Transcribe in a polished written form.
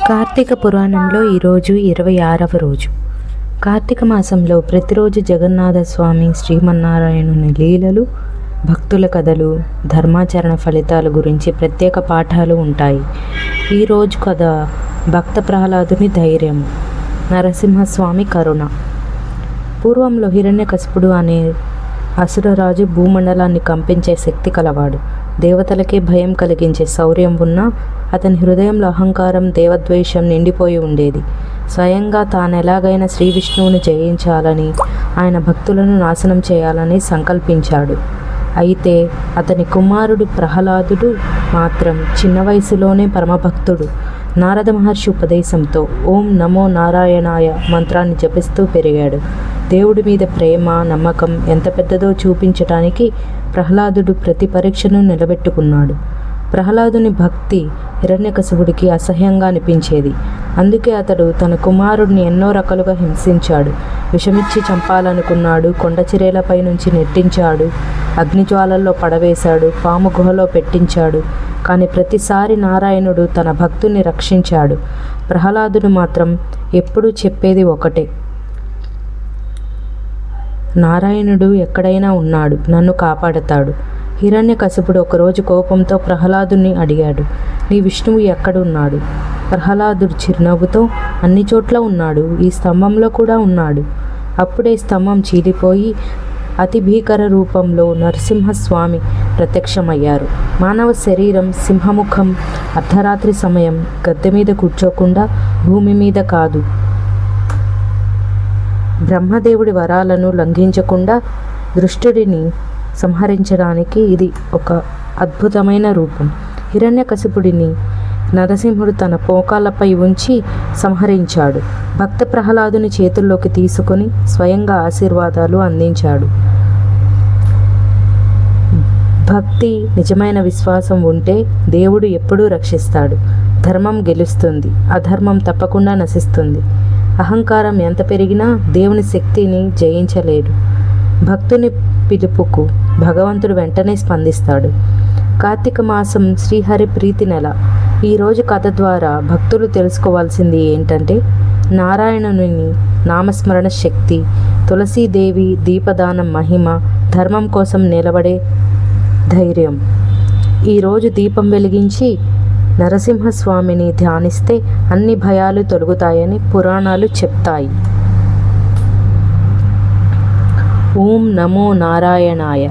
కార్తీక పురాణంలో ఈరోజు 26వ రోజు. కార్తీక మాసంలో ప్రతిరోజు జగన్నాథ స్వామి శ్రీమన్నారాయణుని లీలలు, భక్తుల కథలు, ధర్మాచరణ ఫలితాల గురించి ప్రత్యేక పాఠాలు ఉంటాయి. ఈరోజు కథ భక్త ప్రహ్లాదుని ధైర్యం, నరసింహస్వామి కరుణ. పూర్వంలో హిరణ్యకశిపుడు అనే అసురరాజు భూమండలాన్ని కంపించే శక్తి కలవాడు. దేవతలకే భయం కలిగించే శౌర్యం ఉన్నా అతని హృదయంలో అహంకారం, దేవద్వేషం నిండిపోయి ఉండేది. స్వయంగా తానెలాగైనా శ్రీ విష్ణువుని జయించాలని, ఆయన భక్తులను నాశనం చేయాలని సంకల్పించాడు. అయితే అతని కుమారుడు ప్రహ్లాదుడు మాత్రం చిన్న వయసులోనే పరమభక్తుడు. నారద మహర్షి ఉపదేశంతో ఓం నమో నారాయణాయ మంత్రాన్ని జపిస్తూ పెరిగాడు. దేవుడి మీద ప్రేమ, నమ్మకం ఎంత పెద్దదో చూపించటానికి ప్రహ్లాదుడు ప్రతి పరీక్షను నిలబెట్టుకున్నాడు. ప్రహ్లాదుని భక్తి హిరణ్యకశిపుడికి అసహ్యంగా అనిపించేది. అందుకే అతడు తన కుమారుడిని ఎన్నో రకాలుగా హింసించాడు. విషమిచ్చి చంపాలనుకున్నాడు, కొండచిరేలపై నుంచి నెట్టించాడు, అగ్నిజ్వాలల్లో పడవేశాడు, పాము గుహలో పెట్టించాడు. కానీ ప్రతిసారి నారాయణుడు తన భక్తుని రక్షించాడు. ప్రహ్లాదుడు మాత్రం ఎప్పుడూ చెప్పేది ఒకటే, నారాయణుడు ఎక్కడైనా ఉన్నాడు, నన్ను కాపాడతాడు. హిరణ్యకశిపుడు ఒకరోజు కోపంతో ప్రహ్లాదుని అడిగాడు, నీ విష్ణువు ఎక్కడున్నాడు? ప్రహ్లాదుడు చిరునవ్వుతో, అన్ని చోట్ల ఉన్నాడు, ఈ స్తంభంలో కూడా ఉన్నాడు. అప్పుడే స్తంభం చీలిపోయి అతి భీకర రూపంలో నరసింహస్వామి ప్రత్యక్షమయ్యారు. మానవ శరీరం, సింహముఖం, అర్ధరాత్రి సమయం, గద్దె మీద కూర్చోకుండా భూమి మీద కాదు, బ్రహ్మదేవుడి వరాలను లంఘించకుండా దృష్టుడిని సంహరించడానికి ఇది ఒక అద్భుతమైన రూపం. హిరణ్యకశిపుడిని నరసింహుడు తన మోకాళ్ళపై ఉంచి సంహరించాడు. భక్త ప్రహ్లాదుని చేతుల్లోకి తీసుకొని స్వయంగా ఆశీర్వాదాలు అందించాడు. భక్తి, నిజమైన విశ్వాసం ఉంటే దేవుడు ఎప్పుడూ రక్షిస్తాడు. ధర్మం గెలుస్తుంది, అధర్మం తప్పకుండా నశిస్తుంది. అహంకారం ఎంత పెరిగినా దేవుని శక్తిని జయించలేడు. భక్తుని పిలుపుకు భగవంతుడు వెంటనే స్పందిస్తాడు. కార్తీక మాసం శ్రీహరి ప్రీతి నెల. ఈరోజు కథ ద్వారా భక్తులు తెలుసుకోవాల్సింది ఏంటంటే, నారాయణుని నామస్మరణ శక్తి, తులసీదేవి దీపదానం మహిమ, ధర్మం కోసం నిలబడే ధైర్యం. ఈరోజు దీపం వెలిగించి నరసింహస్వామిని ధ్యానిస్తే అన్ని భయాలు తొలగుతాయని పురాణాలు చెప్తాయి. ఓం నమో నారాయణాయ.